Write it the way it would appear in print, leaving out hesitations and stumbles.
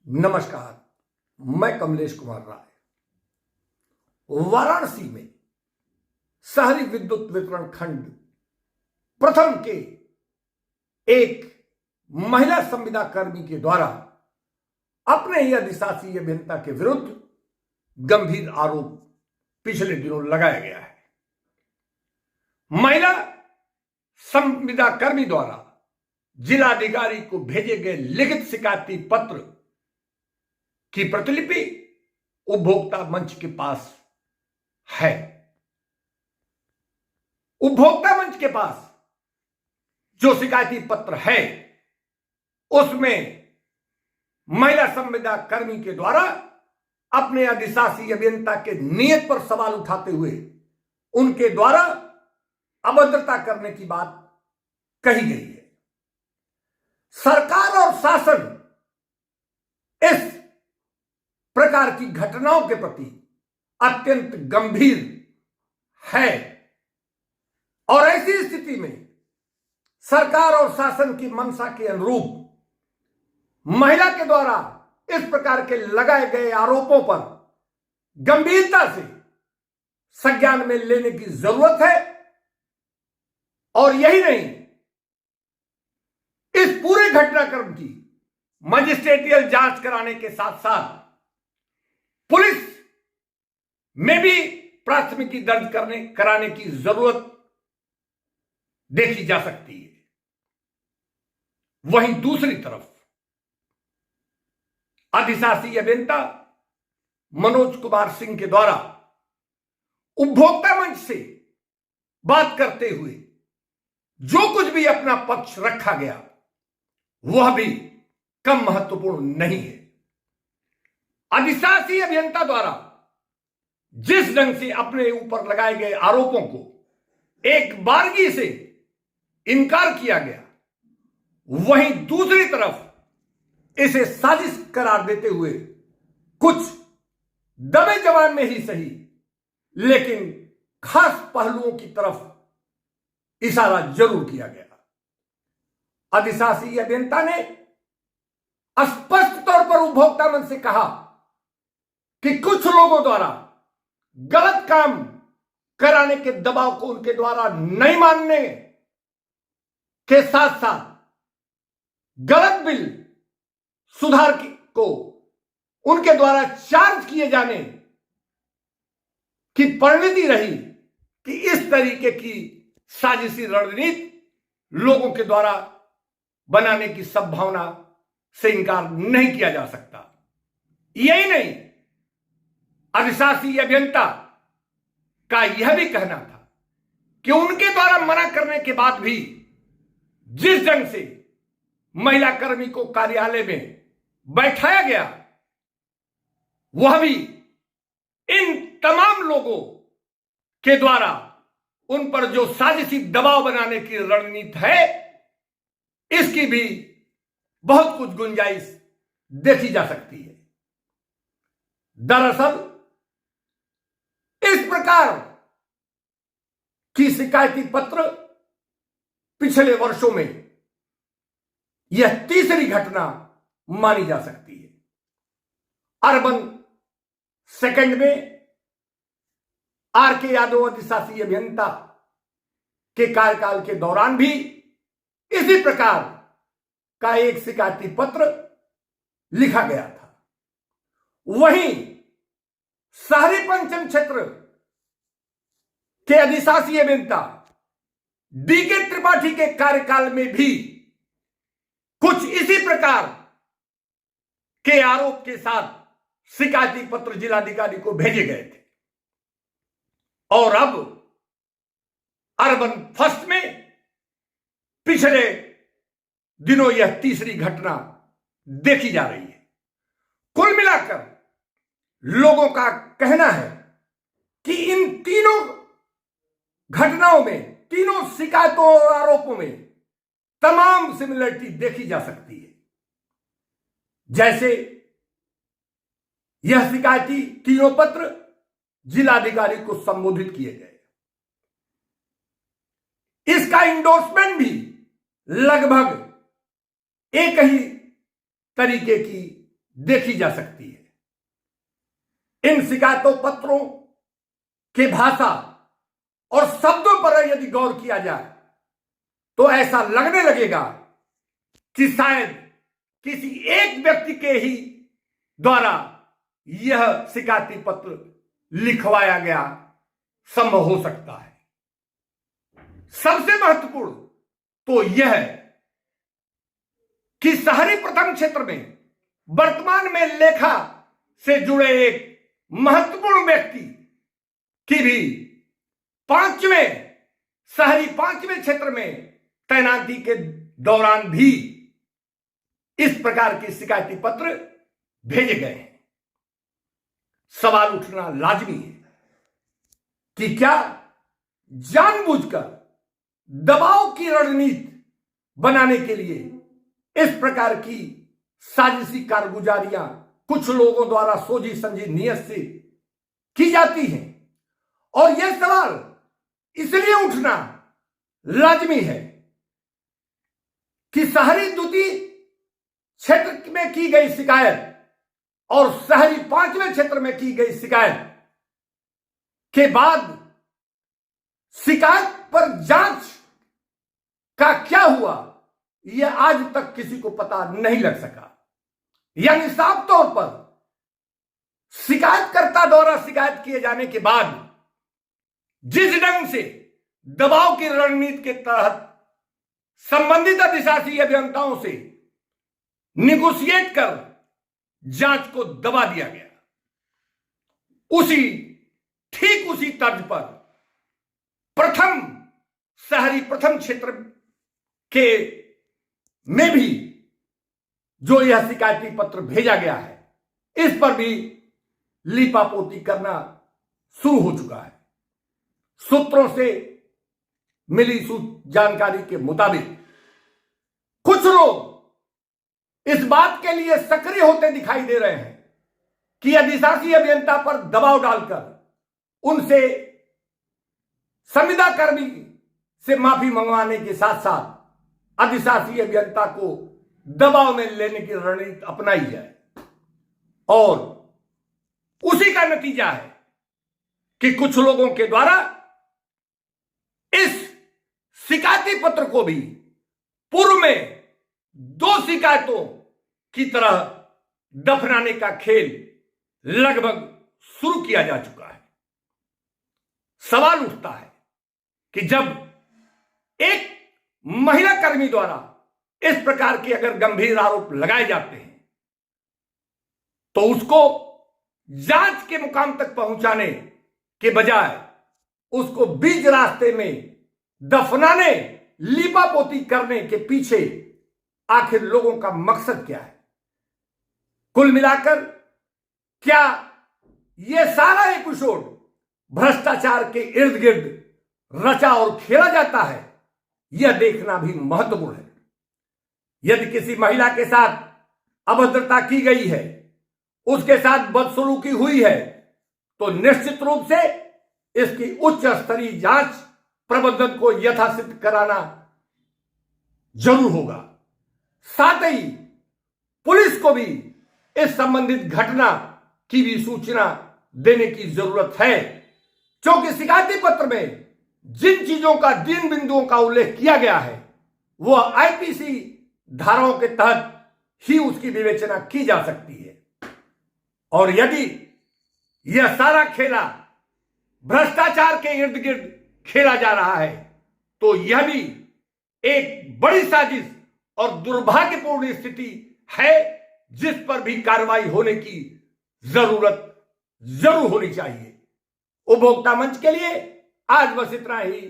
नमस्कार, मैं कमलेश कुमार राय। वाराणसी में शहरी विद्युत वितरण खंड प्रथम के एक महिला संविदा कर्मी के द्वारा अपने ही अधिशासी अभियंता के विरुद्ध गंभीर आरोप पिछले दिनों लगाया गया है। महिला संविदा कर्मी द्वारा जिलाधिकारी को भेजे गए लिखित शिकायती पत्र की प्रतिलिपि उपभोक्ता मंच के पास है। उपभोक्ता मंच के पास जो शिकायती पत्र है उसमें महिला संविदा कर्मी के द्वारा अपने अधिशासी अभियंता के नियत पर सवाल उठाते हुए उनके द्वारा अभद्रता करने की बात कही गई है। सरकार और शासन इस प्रकार की घटनाओं के प्रति अत्यंत गंभीर है और ऐसी स्थिति में सरकार और शासन की मंशा के अनुरूप महिला के द्वारा इस प्रकार के लगाए गए आरोपों पर गंभीरता से संज्ञान में लेने की जरूरत है। और यही नहीं, इस पूरे घटनाक्रम की मजिस्ट्रेटियल जांच कराने के साथ साथ पुलिस में भी प्राथमिकी दर्ज कराने की जरूरत देखी जा सकती है। वहीं दूसरी तरफ अधिशासी अभियंता मनोज कुमार सिंह के द्वारा उपभोक्ता मंच से बात करते हुए जो कुछ भी अपना पक्ष रखा गया वह भी कम महत्वपूर्ण नहीं है। अधिशासी अभियंता द्वारा जिस ढंग से अपने ऊपर लगाए गए आरोपों को एक बारगी से इनकार किया गया, वहीं दूसरी तरफ इसे साजिश करार देते हुए कुछ दबे जवान में ही सही लेकिन खास पहलुओं की तरफ इशारा जरूर किया गया। अधिशासी अभियंता ने स्पष्ट तौर पर उपभोक्ता मंच से कहा कि कुछ लोगों द्वारा गलत काम कराने के दबाव को उनके द्वारा नहीं मानने के साथ साथ गलत बिल सुधार को उनके द्वारा चार्ज किए जाने की परिणति रही कि इस तरीके की साजिशी रणनीति लोगों के द्वारा बनाने की संभावना से इनकार नहीं किया जा सकता। यही नहीं, अधिशासी अभियंता का यह भी कहना था कि उनके द्वारा मना करने के बाद भी जिस ढंग से महिला कर्मी को कार्यालय में बैठाया गया वह भी इन तमाम लोगों के द्वारा उन पर जो साजिशी दबाव बनाने की रणनीति है इसकी भी बहुत कुछ गुंजाइश देखी जा सकती है। दरअसल इस प्रकार की शिकायती पत्र पिछले वर्षों में यह तीसरी घटना मानी जा सकती है। अर्बन सेकंड में आर.के. यादव अधिशासी अभियंता के कार्यकाल के दौरान भी इसी प्रकार का एक शिकायती पत्र लिखा गया था। वहीं शहरी पंचम क्षेत्र के अधिशासी अभियंता डी.के. त्रिपाठी के कार्यकाल में भी कुछ इसी प्रकार के आरोप के साथ शिकायती पत्र जिलाधिकारी को भेजे गए थे और अब अर्बन फर्स्ट में पिछले दिनों यह तीसरी घटना देखी जा रही है। कुल मिलाकर लोगों का कहना है कि इन तीनों घटनाओं में, तीनों शिकायतों और आरोपों में तमाम सिमिलरिटी देखी जा सकती है। जैसे यह शिकायती तीनों पत्र जिलाधिकारी को संबोधित किए गए, इसका इंडोर्समेंट भी लगभग एक ही तरीके की देखी जा सकती है। इन शिकायतों पत्रों के भाषा और शब्दों पर यदि गौर किया जाए तो ऐसा लगने लगेगा कि शायद किसी एक व्यक्ति के ही द्वारा यह शिकायती पत्र लिखवाया गया संभव हो सकता है। सबसे महत्वपूर्ण तो यह है कि शहरी प्रथम क्षेत्र में वर्तमान में लेखा से जुड़े एक महत्वपूर्ण व्यक्ति की भी शहरी पांचवें क्षेत्र में तैनाती के दौरान भी इस प्रकार के शिकायती पत्र भेजे गए हैं। सवाल उठना लाजमी है कि क्या जानबूझकर दबाव की रणनीति बनाने के लिए इस प्रकार की साजिशी कारगुजारियां कुछ लोगों द्वारा सोची समझी नीयत से की जाती हैं। और यह सवाल इसलिए उठना लाजमी है कि शहरी द्वितीय क्षेत्र में की गई शिकायत और शहरी पांचवें क्षेत्र में की गई शिकायत के बाद शिकायत पर जांच का क्या हुआ यह आज तक किसी को पता नहीं लग सका। यानी साफ तौर पर शिकायतकर्ता द्वारा शिकायत किए जाने के बाद जिस ढंग से दबाव की रणनीति के तहत संबंधित अधिशासी अभियंताओं से निगोशिएट कर जांच को दबा दिया गया, ठीक उसी तर्ज पर शहरी प्रथम क्षेत्र के में भी जो यह शिकायती पत्र भेजा गया है इस पर भी लीपापोती करना शुरू हो चुका है। सूत्रों से मिली जानकारी के मुताबिक कुछ लोग इस बात के लिए सक्रिय होते दिखाई दे रहे हैं कि अधिशासी अभियंता पर दबाव डालकर उनसे संविदा कर्मी से माफी मंगवाने के साथ साथ अधिशासी अभियंता को दबाव में लेने की रणनीति अपनाई जाए। और उसी का नतीजा है कि कुछ लोगों के द्वारा इस शिकायती पत्र को भी पूर्व में 2 शिकायतों की तरह दफनाने का खेल लगभग शुरू किया जा चुका है। सवाल उठता है कि जब एक महिला कर्मी द्वारा इस प्रकार के अगर गंभीर आरोप लगाए जाते हैं तो उसको जांच के मुकाम तक पहुंचाने के बजाय उसको बीच रास्ते में दफनाने लीपापोती करने के पीछे आखिर लोगों का मकसद क्या है? कुल मिलाकर क्या यह सारा एपिसोड भ्रष्टाचार के इर्द गिर्द रचा और खेला जाता है? यह देखना भी महत्वपूर्ण है। यदि किसी महिला के साथ अभद्रता की गई है, उसके साथ बदसलूकी हुई है, तो निश्चित रूप से इसकी उच्च स्तरीय जांच प्रबंधन को यथासिद्ध कराना जरूर होगा। साथ ही पुलिस को भी इस संबंधित घटना की भी सूचना देने की जरूरत है, क्योंकि शिकायती पत्र में जिन चीजों का जिन बिंदुओं का उल्लेख किया गया है वह आईपीसी धाराओं के तहत ही उसकी विवेचना की जा सकती है। और यदि यह सारा खेला भ्रष्टाचार के इर्द गिर्द खेला जा रहा है तो यह भी एक बड़ी साजिश और दुर्भाग्यपूर्ण स्थिति है जिस पर भी कार्रवाई होने की जरूरत जरूर होनी चाहिए। उपभोक्ता मंच के लिए आज बस इतना ही।